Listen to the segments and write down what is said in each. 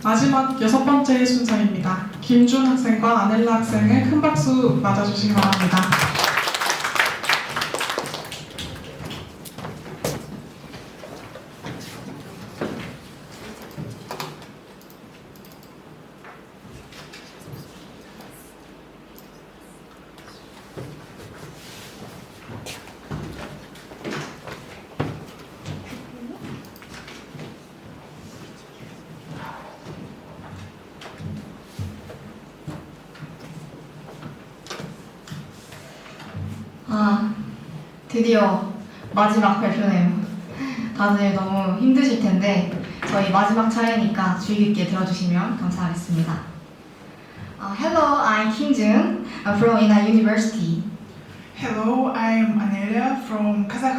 마지막 6번째 순서입니다. 김준 학생과 아넬라 학생을 큰 박수 맞아주시기 바랍니다. 드디어 마지막 발표네요. 다들 너무 힘드실 텐데 저희 마지막 차례니까 주의 깊게 들어주시면 감사하겠습니다. Hello, I'm Kim Jun from Inha University. Hello, I'm Anelia from Kazakh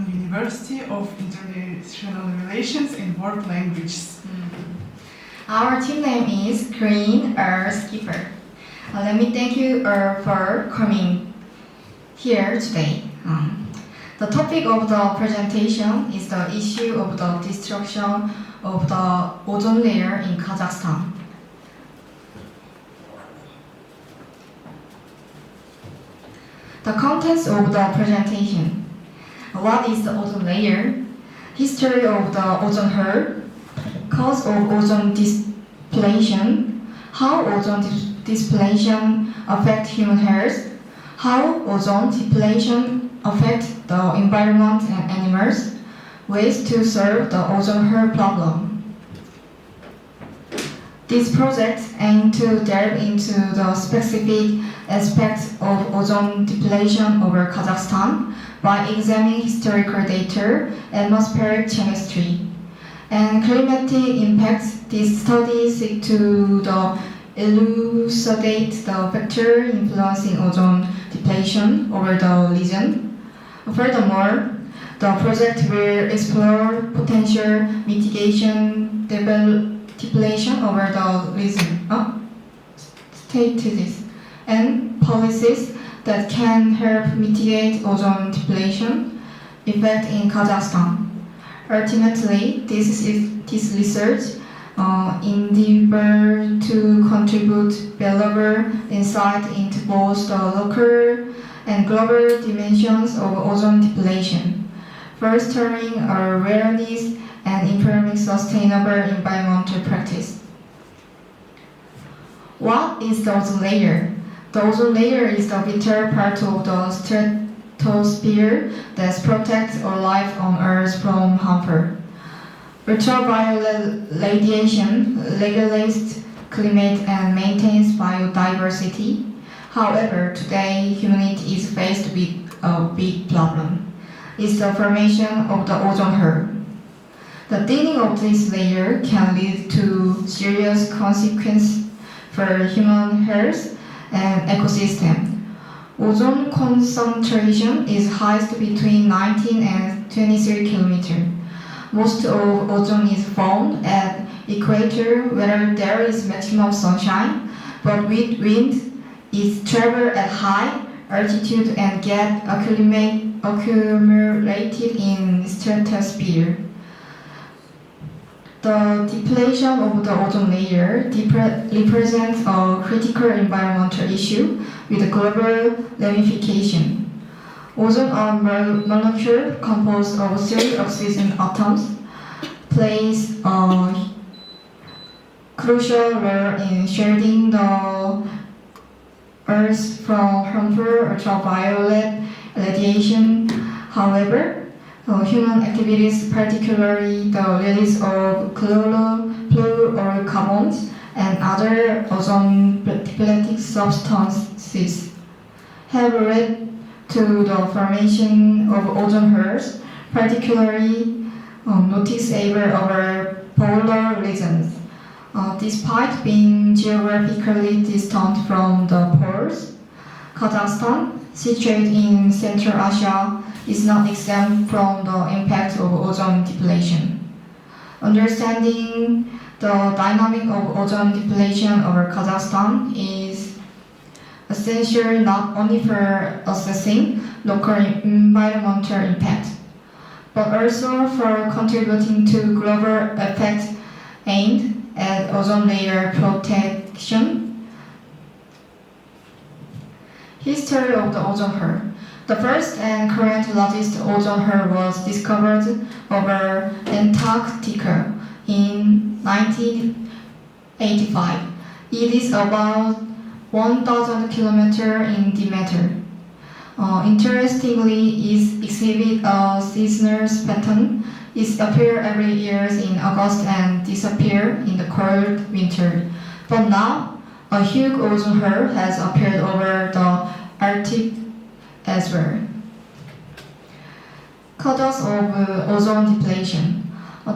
University of International Relations and World Languages. Our team name is Green Earth Keeper. Let me thank you for coming here today. The topic of the presentation is the issue of the destruction of the ozone layer in Kazakhstan. The contents of the presentation: what is the ozone layer, history of the ozone hole, cause of ozone depletion, how ozone depletion affect human health, how ozone depletion affect the environment and animals, ways to solve the ozone hole problem. This project aims to delve into the specific aspects of ozone depletion over Kazakhstan by examining historical data, atmospheric chemistry, and climatic impacts. This study seeks to elucidate the factors influencing ozone depletion over the region. Furthermore, the project will explore potential mitigation depletion over the region status and policies that can help mitigate ozone depletion effect in Kazakhstan. Ultimately, this research endeavor to contribute valuable insight into both the local and global dimensions of ozone depletion, fostering awareness and improving sustainable environmental practice. What is the ozone layer? The ozone layer is the vital part of the stratosphere that protects our life on Earth from harmful ultraviolet radiation, regulates climate and maintains biodiversity. However, today humanity is faced with a big problem. It's the formation of the ozone hole. The thinning of this layer can lead to serious consequences for human health and ecosystem. Ozone concentration is highest between 19 and 23 kilometers. Most of ozone is found at equator where there is maximum sunshine, but with wind it travels at high altitude and get accumulated in stratosphere. The depletion of the ozone layer represents a critical environmental issue with global ramification. Ozone molecule composed of 3 oxygen atoms plays a crucial role in shielding the Earth from harmful ultraviolet radiation. However, human activities, particularly the release of chlorofluorocarbons and other ozone-depleting substances, have led to the formation of ozone holes, particularly noticeable over polar regions. Despite being geographically distant from the poles, Kazakhstan, situated in Central Asia, is not exempt from the impact of ozone depletion. Understanding the dynamic of ozone depletion over Kazakhstan is essential not only for assessing local environmental impact, but also for contributing to global effects aimed at ozone layer protection. History of the ozone hole. The first and current largest ozone hole was discovered over Antarctica in 1985. It is about 1,000 kilometers in diameter. Interestingly, it exhibits a seasonal pattern. It appears every year in August and disappears in the cold winter. But now, a huge ozone hole has appeared over the Arctic as well. Causes of ozone depletion.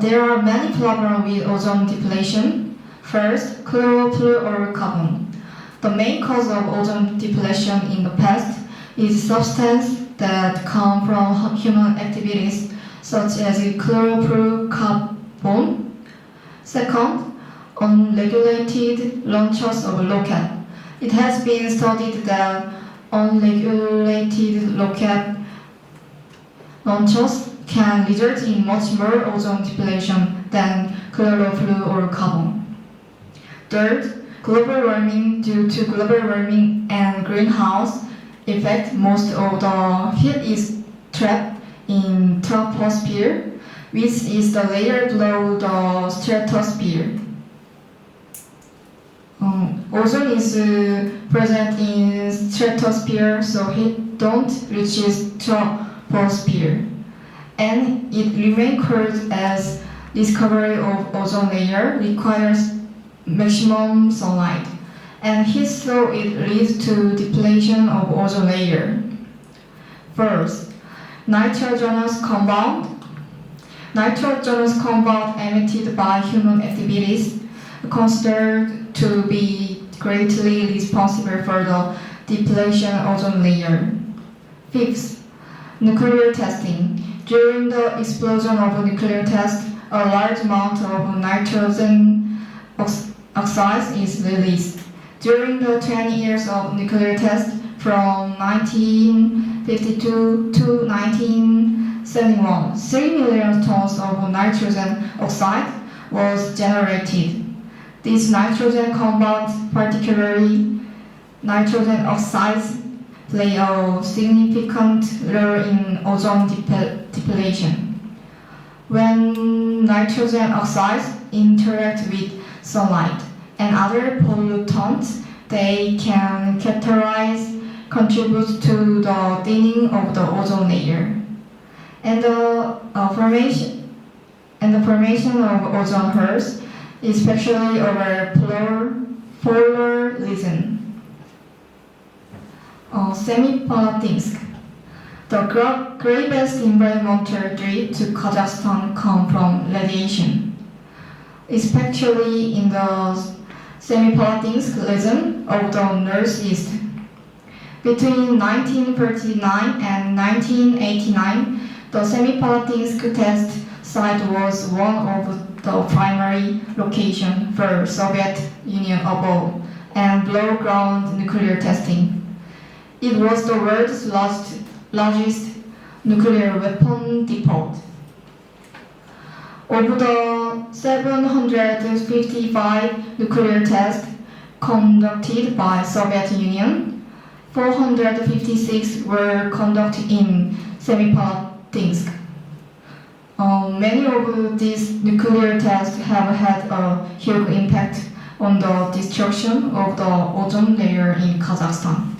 There are many problems with ozone depletion. First, chlorofluorocarbon. The main cause of ozone depletion in the past is substances that come from human activities such as chlorofluorocarbon. Second, unregulated launches of rockets. It has been studied that unregulated rocket launches can result in much more ozone depletion than chlorofluorocarbon. Third, global warming. Due to global warming and greenhouse effect, most of the heat is trapped in troposphere, which is the layer below the stratosphere. Ozone is present in stratosphere, so heat don't reach troposphere, and it remains cold as discovery of ozone layer requires maximum sunlight, and heat, so it leads to depletion of ozone layer. First, nitrogenous compound. Nitrogenous compound emitted by human activities considered to be greatly responsible for the depletion of ozone layer. Fifth, nuclear testing. During the explosion of a nuclear test, a large amount of nitrogen oxide is released. During the 20 years of nuclear test from 1952 to 1971, 3 million tons of nitrogen oxide was generated. These nitrogen compounds, particularly nitrogen oxides, play a significant role in ozone depletion. When nitrogen oxides interact with sunlight and other pollutants, they can contribute to the thinning of the ozone layer. And the formation of ozone holes, especially over polar region. Semi-politics. The gravest environmental threat to Kazakhstan come from radiation, especially in the semi-politics region of the northeast. Between 1939 and 1989, the semi-politics test site was one of the primary locations for Soviet Union above and below ground nuclear testing. It was the world's largest nuclear weapon depot. Of the 755 nuclear tests conducted by Soviet Union, 456 were conducted in Semipalatinsk. Many of these nuclear tests have had a huge impact on the destruction of the ozone layer in Kazakhstan.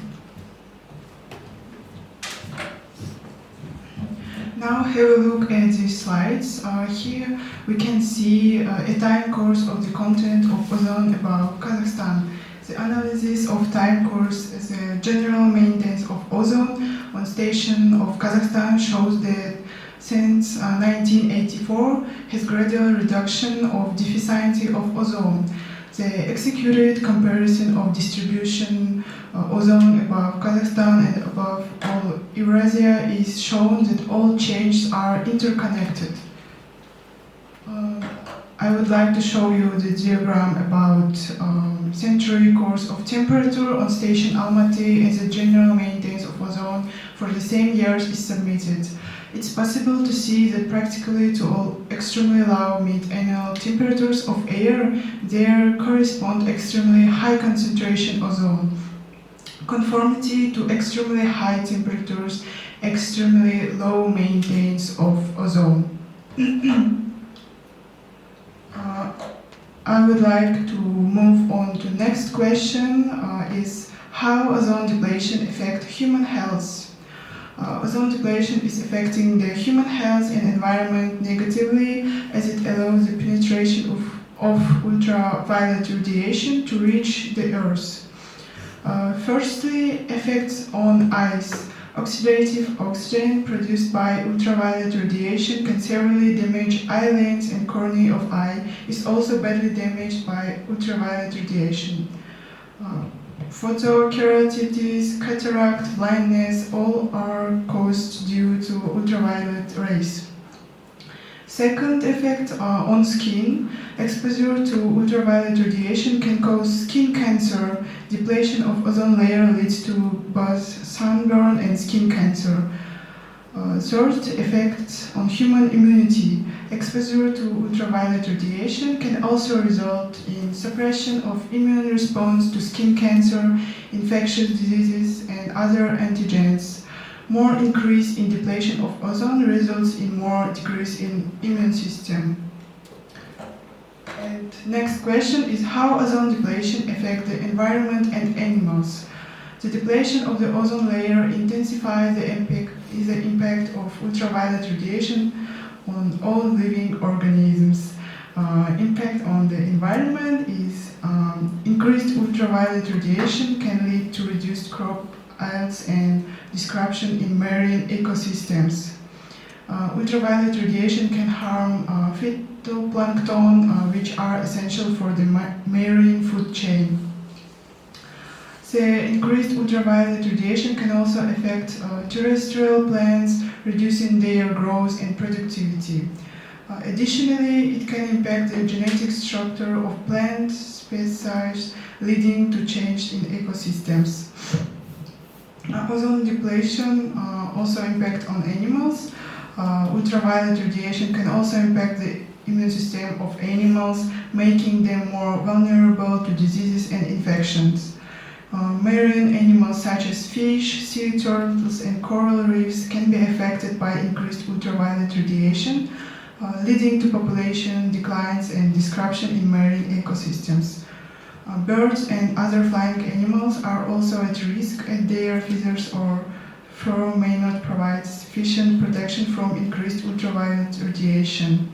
Now have a look at these slides. Here we can see a time course of the content of ozone above Kazakhstan. The analysis of time course as a general maintenance of ozone on station of Kazakhstan shows that since 1984 has gradual reduction of deficiency of ozone. The executed comparison of distribution ozone above Kazakhstan and above all Eurasia is shown that all changes are interconnected. I would like to show you the diagram about century course of temperature on station Almaty as a general maintenance of ozone for the same years is submitted. It's possible to see that practically to all extremely low mid-annual temperatures of air, there correspond extremely high concentration ozone. Conformity to extremely high temperatures, extremely low maintenance of ozone. I would like to move on to next question, is how ozone depletion affect human health? Ozone depletion is affecting the human health and environment negatively as it allows the penetration of ultraviolet radiation to reach the Earth. Firstly, effects on eyes. Oxidative oxygen produced by ultraviolet radiation can severely damage eye lens and cornea of eye, is also badly damaged by ultraviolet radiation. Photokeratitis, cataract, blindness, all are caused due to ultraviolet rays. Second effect on skin. Exposure to ultraviolet radiation can cause skin cancer. Depletion of ozone layer leads to both sunburn and skin cancer. Third effect on human immunity. Exposure to ultraviolet radiation can also result in suppression of immune response to skin cancer, infectious diseases, and other antigens. More increase in depletion of ozone results in more decrease in immune system. And next question is how ozone depletion affect the environment and animals. The depletion of the ozone layer intensifies the impact of ultraviolet radiation on all living organisms. Impact on the environment is increased ultraviolet radiation can lead to reduced crop yields and disruption in marine ecosystems. Ultraviolet radiation can harm phytoplankton, which are essential for the marine food chain. The increased ultraviolet radiation can also affect terrestrial plants, reducing their growth and productivity. Additionally, it can impact the genetic structure of plant species, leading to change in ecosystems. Ozone depletion also impact on animals. Ultraviolet radiation can also impact the immune system of animals, making them more vulnerable to diseases and infections. Marine animals such as fish, sea turtles, and coral reefs can be affected by increased ultraviolet radiation, leading to population declines and disruption in marine ecosystems. Birds and other flying animals are also at risk, and their feathers or fur may not provide sufficient protection from increased ultraviolet radiation.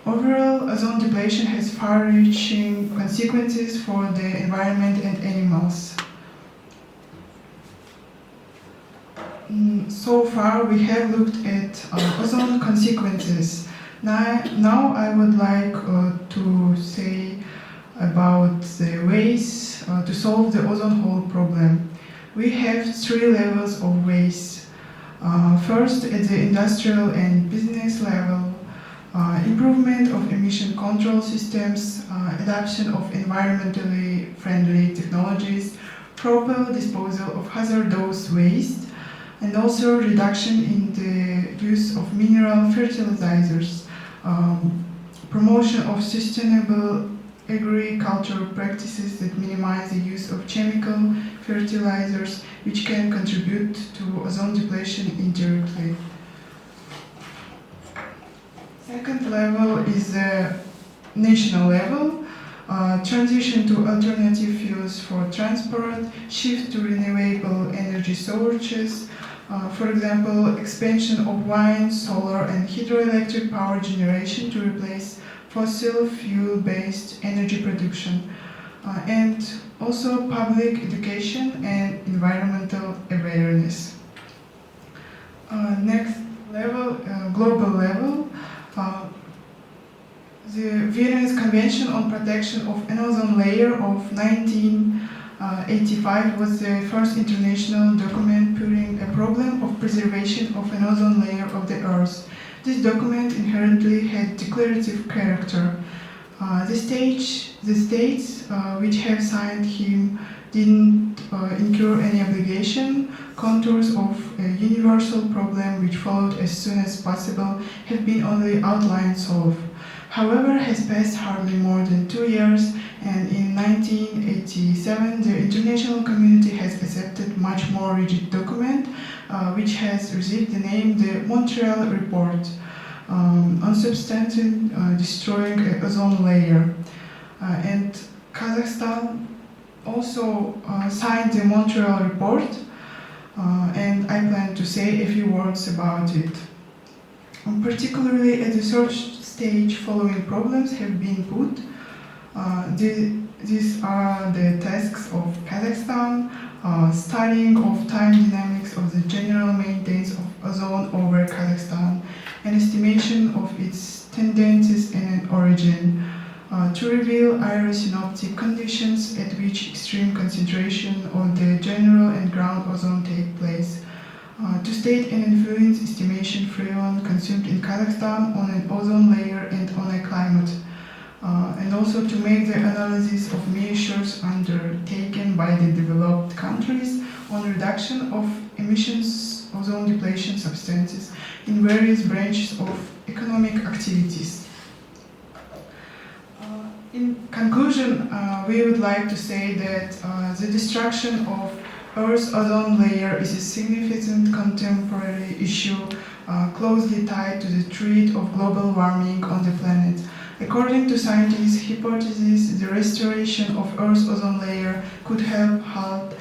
Overall, ozone depletion has far-reaching consequences for the environment and animals. So far, we have looked at ozone consequences. Now I would like to say about the ways to solve the ozone hole problem. We have 3 levels of ways. First, at the industrial and business level, improvement of emission control systems, adoption of environmentally friendly technologies, proper disposal of hazardous waste, and also reduction in the use of mineral fertilizers, promotion of sustainable agricultural practices that minimize the use of chemical fertilizers, which can contribute to ozone depletion indirectly. Second level is the national level. Transition to alternative fuels for transport, shift to renewable energy sources, for example, expansion of wind, solar, and hydroelectric power generation to replace fossil fuel-based energy production, and also public education and environmental awareness. Next level, global level. The Vienna's Convention on Protection of an Ozone Layer of 1985 was the first international document putting a problem of preservation of an ozone layer of the Earth. This document inherently had declarative character. The states which have signed him didn't incur any obligation. Contours of a universal problem which followed as soon as possible have been only outlined solved. However, has passed hardly more than 2 years, and in 1987 the international community has accepted much more rigid document which has received the name the Montreal Report on substances destroying the ozone layer. And Kazakhstan also signed the Montreal Report, and I plan to say a few words about it. Particularly at the third stage, following problems have been put. These are the tasks of Kazakhstan: studying of time dynamics of the general maintenance of ozone over Kazakhstan, an estimation of its tendencies and origin, to reveal aerosynoptic conditions at which extreme concentration of the general and ground ozone take place, to state an influence estimation freon consumed in Kazakhstan on an ozone layer and on a climate, and also to make the analysis of measures undertaken by the developed countries on reduction of emissions ozone depletion substances in various branches of economic activities. In conclusion, we would like to say that the destruction of Earth's ozone layer is a significant contemporary issue closely tied to the threat of global warming on the planet. According to scientists' hypotheses, the restoration of Earth's ozone layer could help halt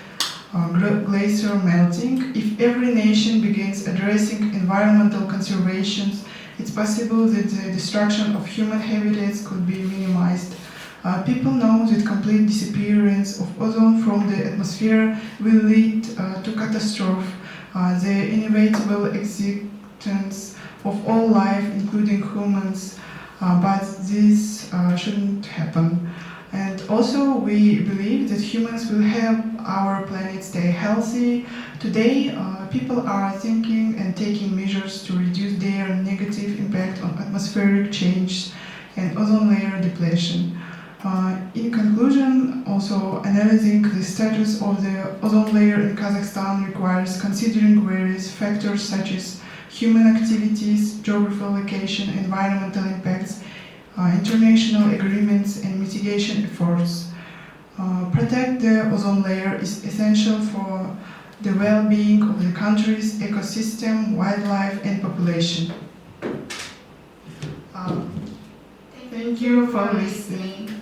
glacier melting. If every nation begins addressing environmental conservation, it's possible that the destruction of human habitats could be minimized. People know that complete disappearance of ozone from the atmosphere will lead to catastrophe, the inevitable existence of all life, including humans, but this shouldn't happen. And also, we believe that humans will help our planet stay healthy. Today, people are thinking and taking measures to reduce their negative impact on atmospheric change and ozone layer depletion. In conclusion, also analyzing the status of the ozone layer in Kazakhstan requires considering various factors such as human activities, geographical location, environmental impacts, international agreements, and mitigation efforts. Protect the ozone layer is essential for the well-being of the country's ecosystem, wildlife, and population. Thank you for listening.